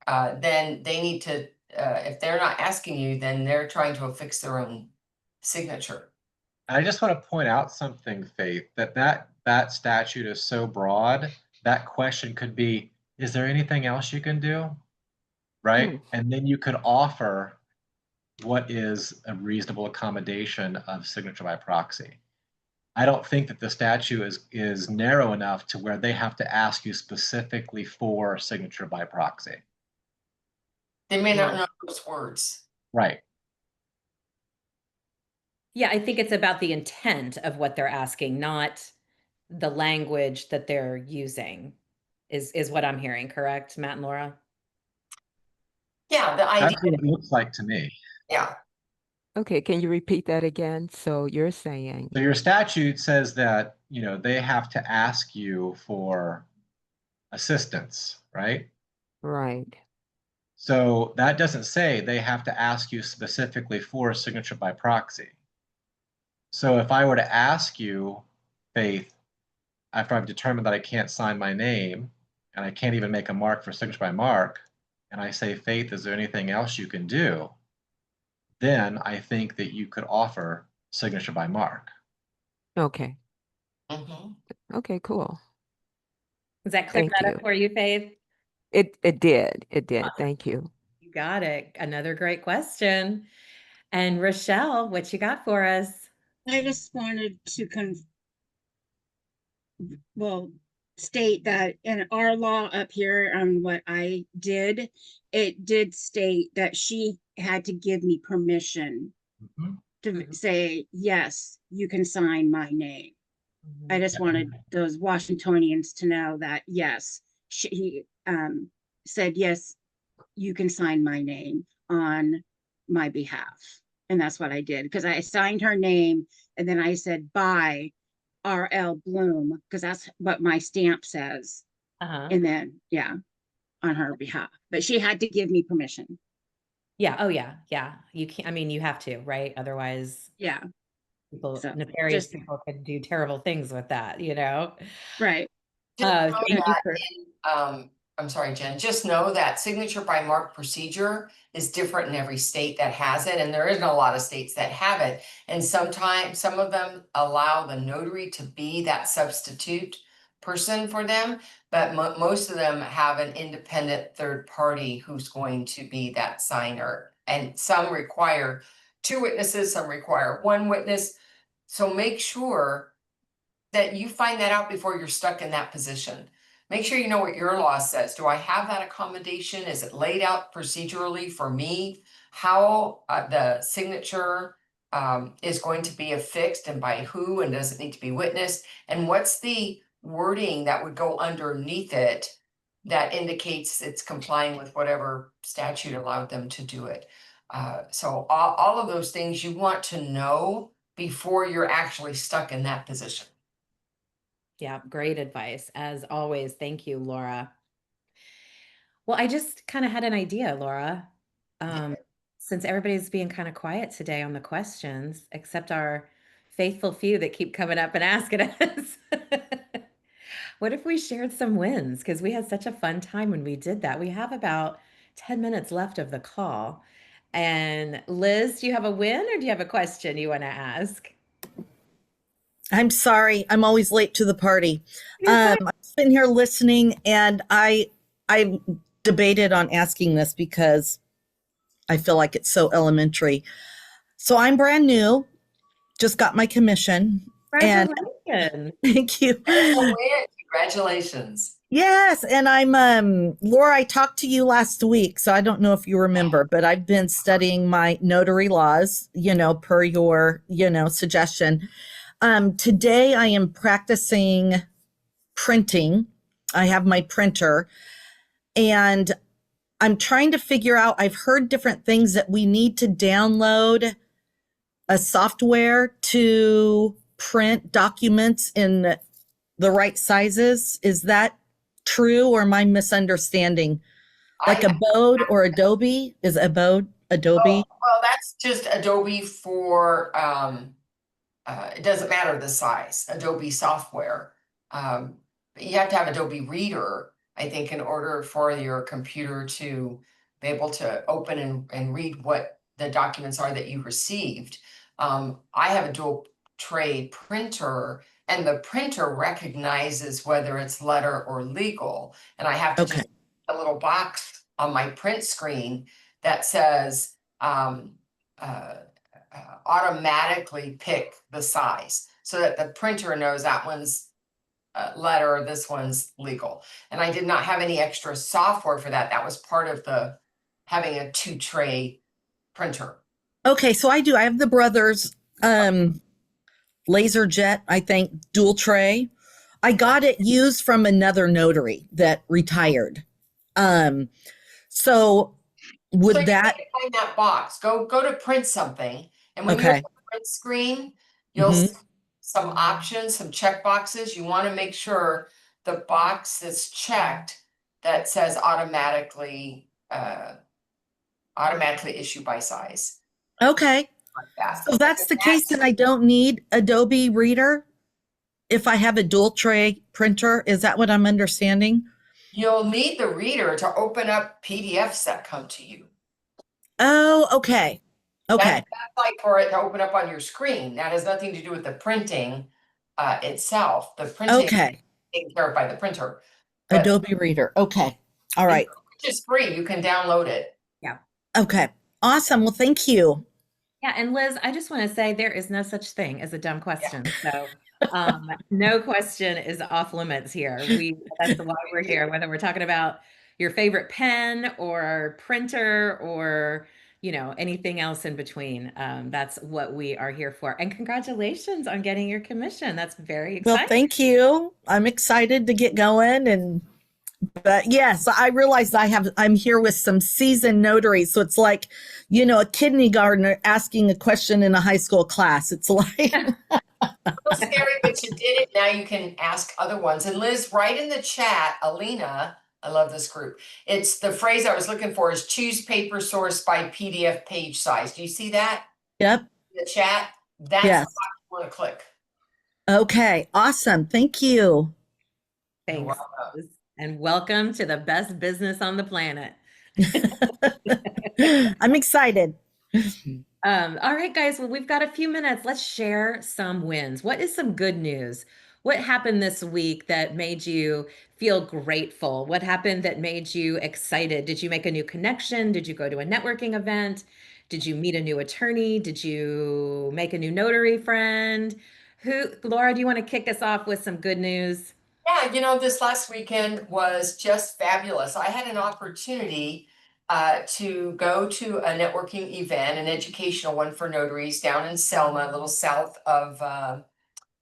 then they need to, if they're not asking you, then they're trying to affix their own signature. I just want to point out something, Faith, that statute is so broad that question could be, is there anything else you can do? Right? And then you could offer what is a reasonable accommodation of signature by proxy. I don't think that the statute is narrow enough to where they have to ask you specifically for signature by proxy. They may not know those words. Right. Yeah, I think it's about the intent of what they're asking, not the language that they're using, is what I'm hearing, correct, Matt and Laura? Yeah, the idea. That's what it looks like to me. Yeah. Okay, can you repeat that again? So you're saying. So your statute says that, you know, they have to ask you for assistance, right? Right. So that doesn't say they have to ask you specifically for signature by proxy. So if I were to ask you, Faith, after I've determined that I can't sign my name and I can't even make a mark for signature by mark, and I say, Faith, is there anything else you can do? Then I think that you could offer signature by mark. Okay. Okay, cool. Does that clear Thank that you. up for you, Faith? It did. It did. Thank you. You got it. Another great question. And Rochelle, what you got for us? I just wanted to state that in our law up here on what I did, it did state that she had to give me permission to say, yes, you can sign my name. I just wanted those Washingtonians to know that, yes, he said, yes, you can sign my name on my behalf. And that's what I did, because I signed her name and then I said, by R.L. Bloom, because that's what my stamp says. And then, yeah, on her behalf. But she had to give me permission. Yeah. Oh, yeah. Yeah. You can't, I mean, you have to, right? Otherwise, yeah, people, so nefarious people could do terrible things with that, you know? Right. Thank you for. I'm sorry, Jen, just know that signature by mark procedure is different in every state that has it, and there isn't a lot of states that have it. And sometimes some of them allow the notary to be that substitute person for them, but most of them have an independent third party who's going to be that signer. And some require 2 witnesses, some require 1 witness. So make sure that you find that out before you're stuck in that position. Make sure you know what your law says. Do I have that accommodation? Is it laid out procedurally for me? How the signature is going to be affixed and by who, and does it need to be witnessed? And what's the wording that would go underneath it that indicates it's complying with whatever statute allowed them to do it? So all of those things you want to know before you're actually stuck in that position. Yeah, great advice. As always, thank you, Laura. Well, I just kind of had an idea, Laura. Since everybody's being kind of quiet today on the questions, except our faithful few that keep coming up and asking us. What if we shared some wins? Because we had such a fun time when we did that. We have about 10 minutes left of the call. And Liz, do you have a win or do you have a question you want to ask? I'm sorry, I'm always late to the party. I'm sitting here listening, and I debated on asking this because I feel like it's so elementary. So I'm brand new, just got my commission. Congratulations. And thank you. Congratulations. Yes, and I'm Laura, I talked to you last week, so I don't know if you remember, but I've been studying my notary laws, per your, suggestion. Today I am practicing printing. I have my printer, and I'm trying to figure out, I've heard different things that we need to download a software to print documents in the right sizes. Is that true, or am I misunderstanding? Like Abode or Adobe? Is Abode Adobe? Well, that's just Adobe for it doesn't matter the size, Adobe software. But you have to have Adobe Reader, I think, in order for your computer to be able to open and read what the documents are that you received. I have a dual trade printer and the printer recognizes whether it's letter or legal. And I have to just a little box on my print screen that says automatically pick the size so that the printer knows that one's letter or this one's legal. And I did not have any extra software for that. That was part of the having a 2-tray printer. Okay, so I do. I have the Brothers LaserJet, I think, dual tray. I got it used from another notary that retired. So would so that find that box? Go to print something, and when you're on the print screen, you'll see some options, some check boxes. You want to make sure the box that's checked that says automatically issue by size. Okay. Like that. So that's the case, and I don't need Adobe Reader if I have a dual tray printer. Is that what I'm understanding? You'll need the reader to open up PDFs that come to you. Oh, okay. Okay. That's like for it to open up on your screen. That has nothing to do with the printing itself. The printing is taken care of by the printer. But Adobe Reader. Okay. All right. Which is free. You can download it. Yeah. Okay. Awesome. Well, thank you. Yeah. And Liz, I just want to say there is no such thing as a dumb question. So no question is off limits here. That's why we're here, whether we're talking about your favorite pen or printer or anything else in between. That's what we are here for. And congratulations on getting your commission. That's very exciting. Well, thank you. I'm excited to get going. But yes, I realize I'm here with some seasoned notaries. So it's like, a kindergartner asking a question in a high school class. It's like a little scary, but you did it. Now you can ask other ones. And Liz, write in the chat, Alina, I love this group. It's the phrase I was looking for is choose paper source by PDF page size. Do you see that? Yep. The chat. That's the box you want to click. Okay. Awesome. Thank you. Thanks. And welcome to the best business on the planet. I'm excited. All right, guys. Well, we've got a few minutes. Let's share some wins. What is some good news? What happened this week that made you feel grateful? What happened that made you excited? Did you make a new connection? Did you go to a networking event? Did you meet a new attorney? Did you make a new notary friend? Laura, do you want to kick us off with some good news? Yeah, this last weekend was just fabulous. I had an opportunity to go to a networking event, an educational one for notaries down in Selma, a little south of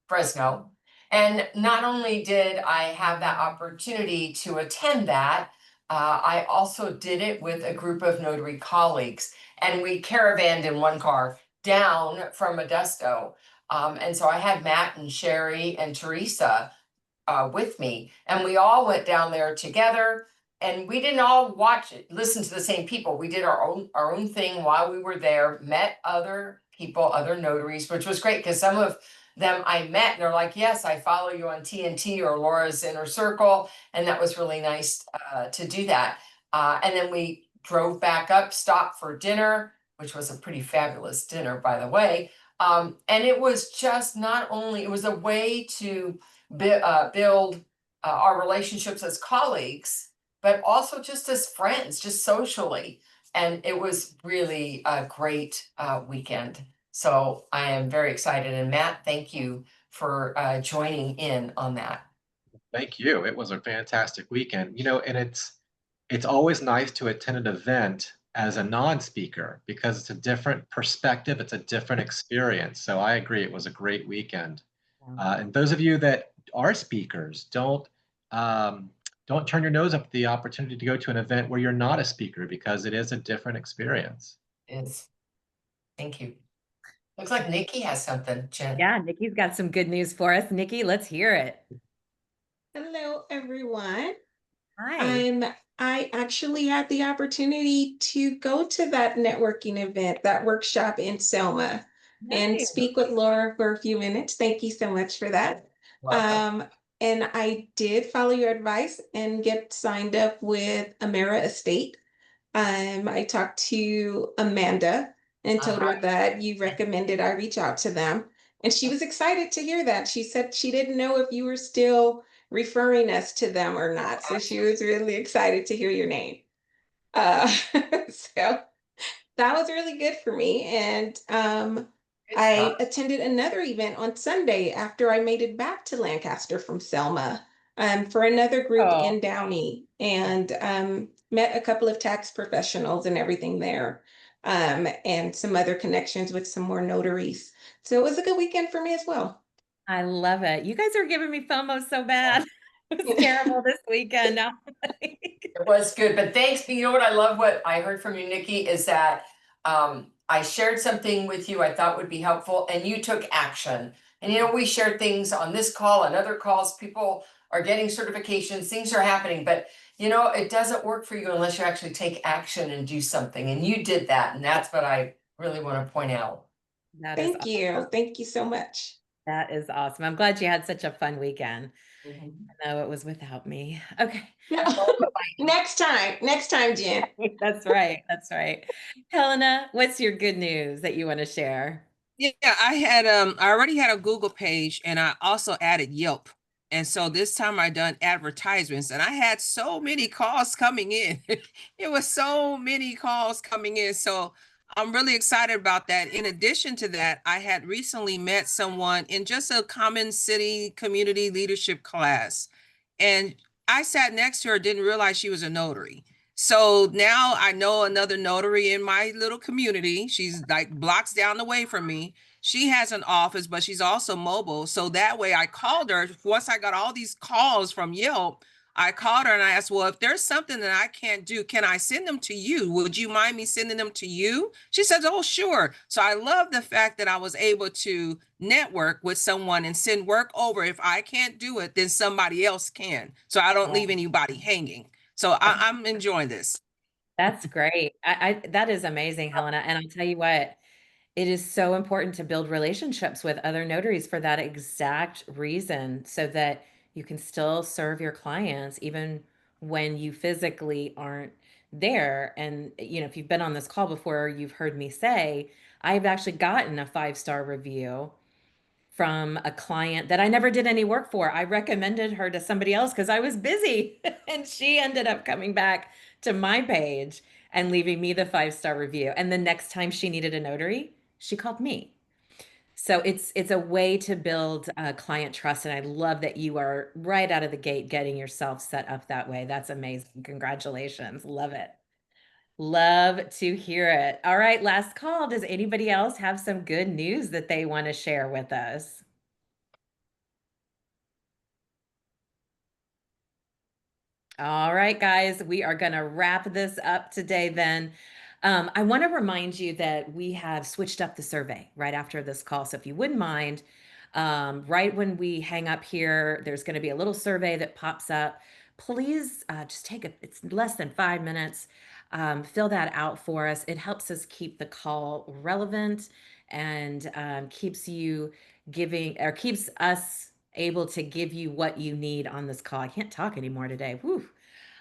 Fresno. And not only did I have that opportunity to attend that, I also did it with a group of notary colleagues. And we caravanned in one car down from Modesto. And so I had Matt and Sherry and Teresa with me, and we all went down there together, and we didn't all listen to the same people. We did our own thing while we were there, met other people, other notaries, which was great because some of them I met and they're like, yes, I follow you on TNT or Laura's Inner Circle. And that was really nice to do that. And then we drove back up, stopped for dinner, which was a pretty fabulous dinner, by the way. And it was just it was a way to build our relationships as colleagues, but also just as friends, just socially. And it was really a great weekend. So I am very excited. And Matt, thank you for joining in on that. Thank you. It was a fantastic weekend. And it's always nice to attend an event as a non-speaker because it's a different perspective. It's a different experience. So I agree. It was a great weekend. And those of you that are speakers, don't turn your nose up at the opportunity to go to an event where you're not a speaker because it is a different experience. It is. Thank you. Looks like Nikki has something, Jen. Yeah, Nikki's got some good news for us. Nikki, let's hear it. Hello, everyone. Hi. I actually had the opportunity to go to that networking event, that workshop in Selma, and speak with Laura for a few minutes. Thank you so much for that. And I did follow your advice and get signed up with Amera Estate. I talked to Amanda and told her that you recommended I reach out to them. And she was excited to hear that. She said she didn't know if you were still referring us to them or not. So she was really excited to hear your name. So that was really good for me. And I attended another event on Sunday after I made it back to Lancaster from Selma for another group in Downey, and met a couple of tax professionals and everything there, and some other connections with some more notaries. So it was a good weekend for me as well. I love it. You guys are giving me FOMO so bad. It was terrible this weekend. Now, It was good, but thanks. You know what I love, what I heard from you, Nikki, is that I shared something with you I thought would be helpful, and you took action. And you know, we share things on this call and other calls. People are getting certifications, things are happening, but you know, it doesn't work for you unless you actually take action and do something. And you did that, and that's what I really want to point out. that is Thank you. Thank you so much. that is awesome. I'm glad you had such a fun weekend. Mhm. I know it was without me. Okay. Next time, Jen. That's right. That's right. Helena, what's your good news that you want to share? Yeah, I already had a Google page, and I also added Yelp. And so this time I done advertisements, and I had so many calls coming in. It was so many calls coming in. So I'm really excited about that. In addition to that, I had recently met someone in just a common city community leadership class. And I sat next to her, didn't realize she was a notary. So now I know another notary in my little community. She's like blocks down the way from me. She has an office, but she's also mobile. So that way I called her. Once I got all these calls from Yelp, I called her and I asked, well, if there's something that I can't do, can I send them to you? Would you mind me sending them to you? She says, oh, sure. So I love the fact that I was able to network with someone and send work over. If I can't do it, then somebody else can. So I don't leave anybody hanging. So I'm enjoying this. That's great. That is amazing, Helena. And I'll tell you what, it is so important to build relationships with other notaries for that exact reason, so that you can still serve your clients even when you physically aren't there. And, you know, if you've been on this call before, you've heard me say, I've actually gotten a 5-star review from a client that I never did any work for. I recommended her to somebody else because I was busy, and she ended up coming back to my page and leaving me the 5-star review. And the next time she needed a notary, she called me. So it's a way to build client trust, and I love that you are right out of the gate getting yourself set up that way. That's amazing. Congratulations. Love it. Love to hear it. All right, last call. Does anybody else have some good news that they want to share with us? All right, guys, we are going to wrap this up today then. I want to remind you that we have switched up the survey right after this call. So if you wouldn't mind, right when we hang up here, there's going to be a little survey that pops up. Please just it's less than 5 minutes. Fill that out for us. It helps us keep the call relevant, and keeps us able to give you what you need on this call. I can't talk anymore today. Whew.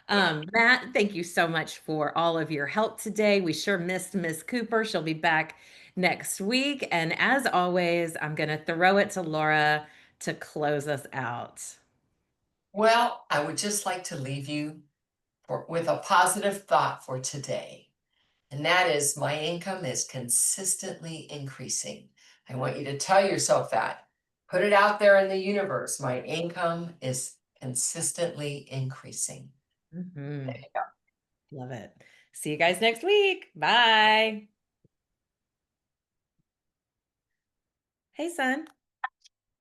Matt, thank you so much for all of your help today. We sure missed Miss Cooper. She'll be back next week. And as always, I'm going to throw it to Laura to close us out. Well, I would just like to leave you with a positive thought for today. And that is, my income is consistently increasing. I want you to tell yourself that. Put it out there in the universe. My income is consistently increasing. Mm-hmm. There you go. Love it. See you guys next week. Bye. Hey, son.